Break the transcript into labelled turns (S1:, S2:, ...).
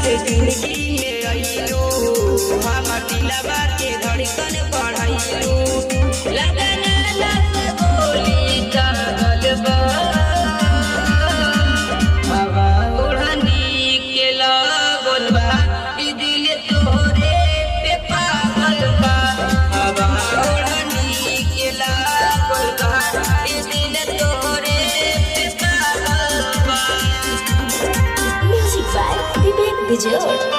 S1: के जिंदगी में आइलो हमर दिलवा के धड़कन बढ़ाइलो लगन लग बोली जागल बा हवा ओढ़नी के लागल बा ई दिल तोरे पे पागल बा हवा ओढ़नी के लागल बा ई दिल तोरे पे पागल बा।
S2: Music by Vivek Vijay.